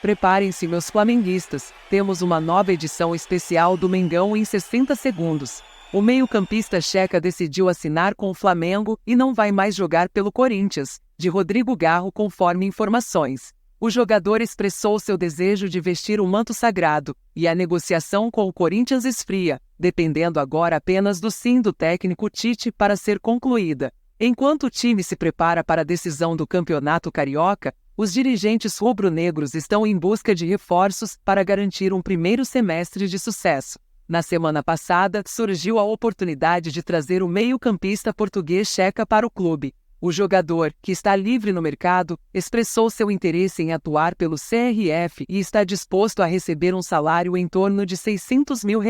Preparem-se, meus flamenguistas, temos uma nova edição especial do Mengão em 60 segundos. O meio-campista checa decidiu assinar com o Flamengo e não vai mais jogar pelo Corinthians, de Rodrigo Garro, conforme informações. O jogador expressou seu desejo de vestir o manto sagrado, e a negociação com o Corinthians esfria, dependendo agora apenas do sim do técnico Tite para ser concluída. Enquanto o time se prepara para a decisão do Campeonato Carioca, os dirigentes rubro-negros estão em busca de reforços para garantir um primeiro semestre de sucesso. Na semana passada, surgiu a oportunidade de trazer o meio-campista português Checa para o clube. O jogador, que está livre no mercado, expressou seu interesse em atuar pelo CRF e está disposto a receber um salário em torno de R$600 mil,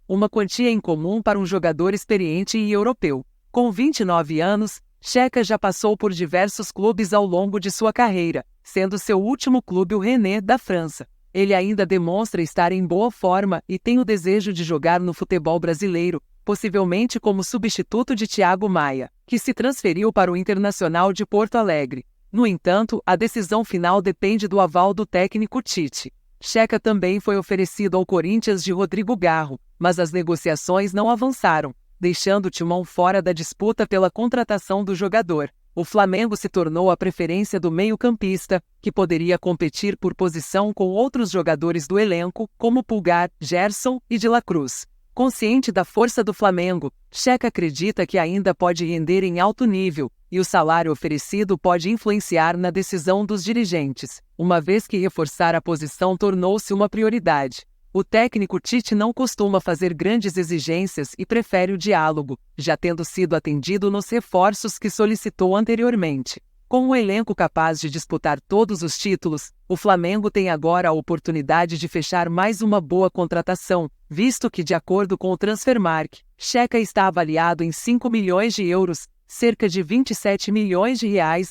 uma quantia incomum para um jogador experiente e europeu. Com 29 anos, Checa já passou por diversos clubes ao longo de sua carreira, sendo seu último clube o Rennes, da França. Ele ainda demonstra estar em boa forma e tem o desejo de jogar no futebol brasileiro, possivelmente como substituto de Thiago Maia, que se transferiu para o Internacional de Porto Alegre. No entanto, a decisão final depende do aval do técnico Tite. Checa também foi oferecido ao Corinthians de Rodrigo Garro, mas as negociações não avançaram, deixando o Timão fora da disputa pela contratação do jogador. O Flamengo se tornou a preferência do meio-campista, que poderia competir por posição com outros jogadores do elenco, como Pulgar, Gerson e De La Cruz. Consciente da força do Flamengo, Checa acredita que ainda pode render em alto nível, e o salário oferecido pode influenciar na decisão dos dirigentes, uma vez que reforçar a posição tornou-se uma prioridade. O técnico Tite não costuma fazer grandes exigências e prefere o diálogo, já tendo sido atendido nos reforços que solicitou anteriormente. Com um elenco capaz de disputar todos os títulos, o Flamengo tem agora a oportunidade de fechar mais uma boa contratação, visto que, de acordo com o Transfermarkt, Checa está avaliado em 5 milhões de euros, cerca de R$27 milhões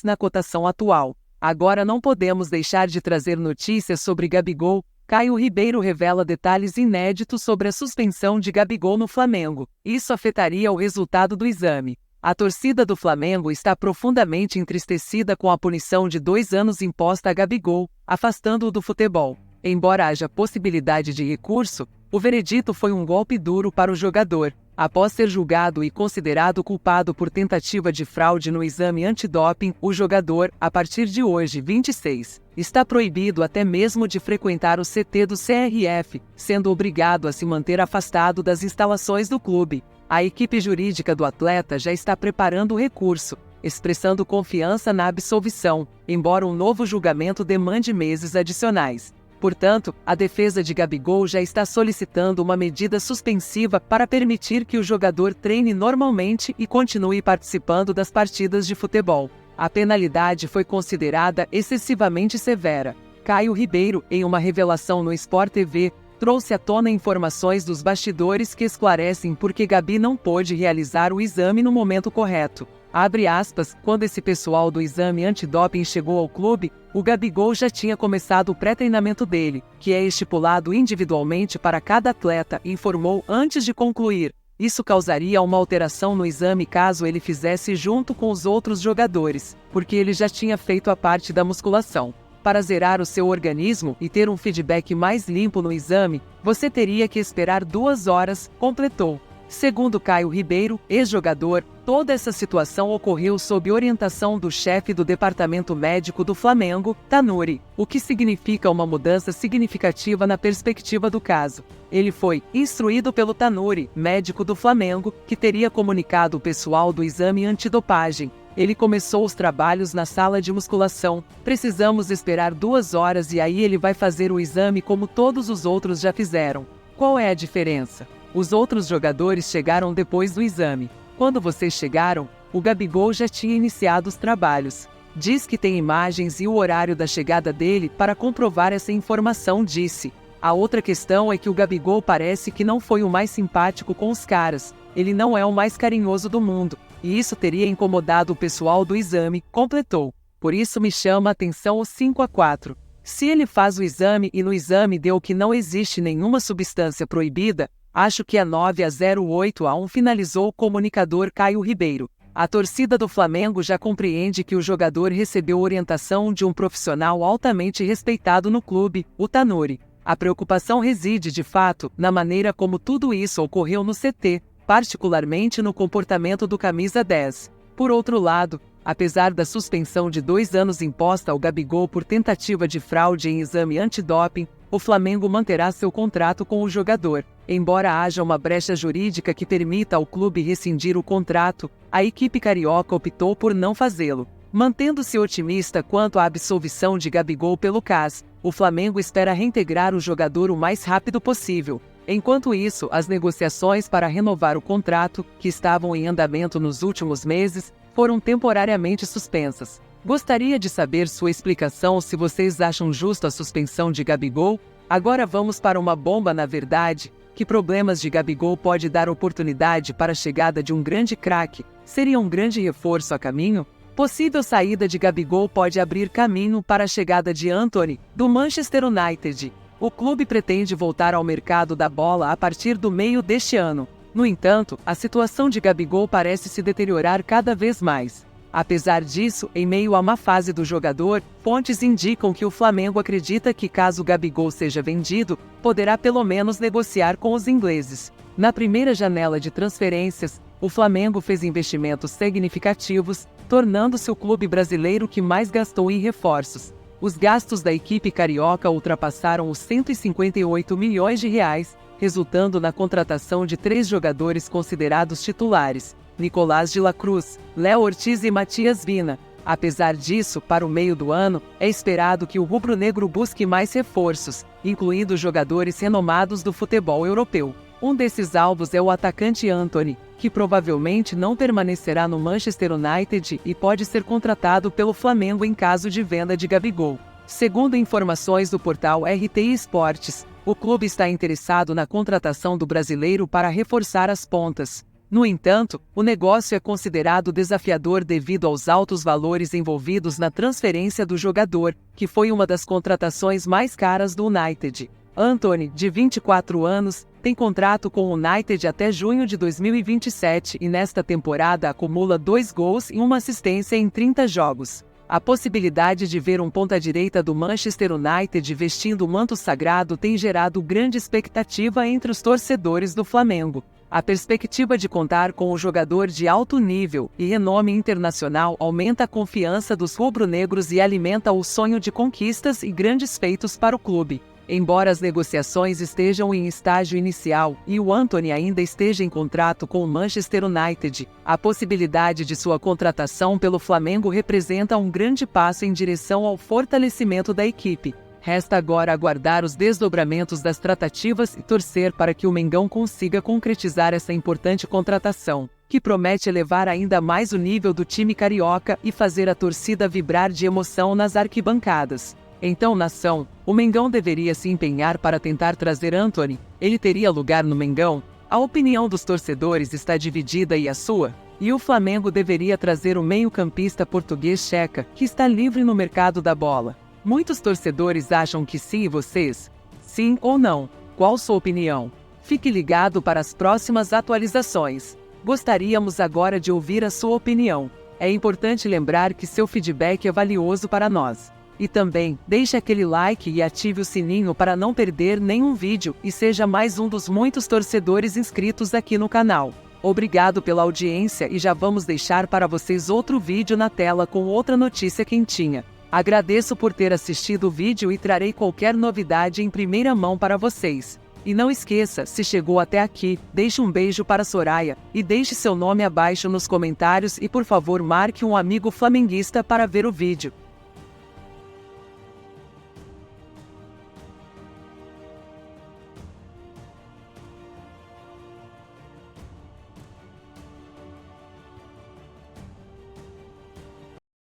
na cotação atual. Agora não podemos deixar de trazer notícias sobre Gabigol. Caio Ribeiro revela detalhes inéditos sobre a suspensão de Gabigol no Flamengo. Isso afetaria o resultado do exame. A torcida do Flamengo está profundamente entristecida com a punição de 2 anos imposta a Gabigol, afastando-o do futebol. Embora haja possibilidade de recurso, o veredito foi um golpe duro para o jogador. Após ser julgado e considerado culpado por tentativa de fraude no exame antidoping, o jogador, a partir de hoje, 26, está proibido até mesmo de frequentar o CT do CRF, sendo obrigado a se manter afastado das instalações do clube. A equipe jurídica do atleta já está preparando o recurso, expressando confiança na absolvição, embora um novo julgamento demande meses adicionais. Portanto, a defesa de Gabigol já está solicitando uma medida suspensiva para permitir que o jogador treine normalmente e continue participando das partidas de futebol. A penalidade foi considerada excessivamente severa. Caio Ribeiro, em uma revelação no Sport TV, trouxe à tona informações dos bastidores que esclarecem por que Gabi não pôde realizar o exame no momento correto. Abre aspas, quando esse pessoal do exame antidoping chegou ao clube, o Gabigol já tinha começado o pré-treinamento dele, que é estipulado individualmente para cada atleta, informou antes de concluir. Isso causaria uma alteração no exame caso ele fizesse junto com os outros jogadores, porque ele já tinha feito a parte da musculação. Para zerar o seu organismo e ter um feedback mais limpo no exame, você teria que esperar 2 horas, completou. Segundo Caio Ribeiro, ex-jogador, toda essa situação ocorreu sob orientação do chefe do departamento médico do Flamengo, Tanuri, o que significa uma mudança significativa na perspectiva do caso. Ele foi instruído pelo Tanuri, médico do Flamengo, que teria comunicado o pessoal do exame antidopagem. Ele começou os trabalhos na sala de musculação. Precisamos esperar 2 horas e aí ele vai fazer o exame como todos os outros já fizeram. Qual é a diferença? Os outros jogadores chegaram depois do exame. Quando vocês chegaram, o Gabigol já tinha iniciado os trabalhos. Diz que tem imagens e o horário da chegada dele para comprovar essa informação, disse. A outra questão é que o Gabigol parece que não foi o mais simpático com os caras. Ele não é o mais carinhoso do mundo, e isso teria incomodado o pessoal do exame, completou. Por isso me chama a atenção o 5-4. Se ele faz o exame e no exame deu que não existe nenhuma substância proibida, acho que é 9-0-8-1, finalizou o comunicador Caio Ribeiro. A torcida do Flamengo já compreende que o jogador recebeu orientação de um profissional altamente respeitado no clube, o Tanuri. A preocupação reside, de fato, na maneira como tudo isso ocorreu no CT, particularmente no comportamento do camisa 10. Por outro lado, apesar da suspensão de 2 anos imposta ao Gabigol por tentativa de fraude em exame antidoping, o Flamengo manterá seu contrato com o jogador. Embora haja uma brecha jurídica que permita ao clube rescindir o contrato, a equipe carioca optou por não fazê-lo. Mantendo-se otimista quanto à absolvição de Gabigol pelo CAS, o Flamengo espera reintegrar o jogador o mais rápido possível. Enquanto isso, as negociações para renovar o contrato, que estavam em andamento nos últimos meses, foram temporariamente suspensas. Gostaria de saber sua explicação se vocês acham justo a suspensão de Gabigol. Agora vamos para uma bomba na verdade. Que problemas de Gabigol pode dar oportunidade para a chegada de um grande craque? Seria um grande reforço a caminho? Possível saída de Gabigol pode abrir caminho para a chegada de Antony, do Manchester United. O clube pretende voltar ao mercado da bola a partir do meio deste ano. No entanto, a situação de Gabigol parece se deteriorar cada vez mais. Apesar disso, em meio a uma fase do jogador, fontes indicam que o Flamengo acredita que, caso Gabigol seja vendido, poderá pelo menos negociar com os ingleses. Na primeira janela de transferências, o Flamengo fez investimentos significativos, tornando-se o clube brasileiro que mais gastou em reforços. Os gastos da equipe carioca ultrapassaram os 158 milhões de reais, resultando na contratação de 3 jogadores considerados titulares: Nicolás de la Cruz, Léo Ortiz e Matias Vina. Apesar disso, para o meio do ano, é esperado que o rubro-negro busque mais reforços, incluindo jogadores renomados do futebol europeu. Um desses alvos é o atacante Antony, que provavelmente não permanecerá no Manchester United e pode ser contratado pelo Flamengo em caso de venda de Gabigol. Segundo informações do portal RT Esportes, o clube está interessado na contratação do brasileiro para reforçar as pontas. No entanto, o negócio é considerado desafiador devido aos altos valores envolvidos na transferência do jogador, que foi uma das contratações mais caras do United. Antony, de 24 anos, tem contrato com o United até junho de 2027 e nesta temporada acumula 2 gols e 1 assistência em 30 jogos. A possibilidade de ver um ponta-direita do Manchester United vestindo o manto sagrado tem gerado grande expectativa entre os torcedores do Flamengo. A perspectiva de contar com um jogador de alto nível e renome internacional aumenta a confiança dos rubro-negros e alimenta o sonho de conquistas e grandes feitos para o clube. Embora as negociações estejam em estágio inicial e o Antony ainda esteja em contrato com o Manchester United, a possibilidade de sua contratação pelo Flamengo representa um grande passo em direção ao fortalecimento da equipe. Resta agora aguardar os desdobramentos das tratativas e torcer para que o Mengão consiga concretizar essa importante contratação, que promete elevar ainda mais o nível do time carioca e fazer a torcida vibrar de emoção nas arquibancadas. Então, nação, o Mengão deveria se empenhar para tentar trazer Antony. Ele teria lugar no Mengão? A opinião dos torcedores está dividida e a sua? E o Flamengo deveria trazer o meio-campista português Checa, que está livre no mercado da bola. Muitos torcedores acham que sim, e vocês? Sim ou não? Qual sua opinião? Fique ligado para as próximas atualizações. Gostaríamos agora de ouvir a sua opinião. É importante lembrar que seu feedback é valioso para nós. E também, deixe aquele like e ative o sininho para não perder nenhum vídeo e seja mais um dos muitos torcedores inscritos aqui no canal. Obrigado pela audiência e já vamos deixar para vocês outro vídeo na tela com outra notícia quentinha. Agradeço por ter assistido o vídeo e trarei qualquer novidade em primeira mão para vocês. E não esqueça, se chegou até aqui, deixe um beijo para Soraya e deixe seu nome abaixo nos comentários e por favor marque um amigo flamenguista para ver o vídeo.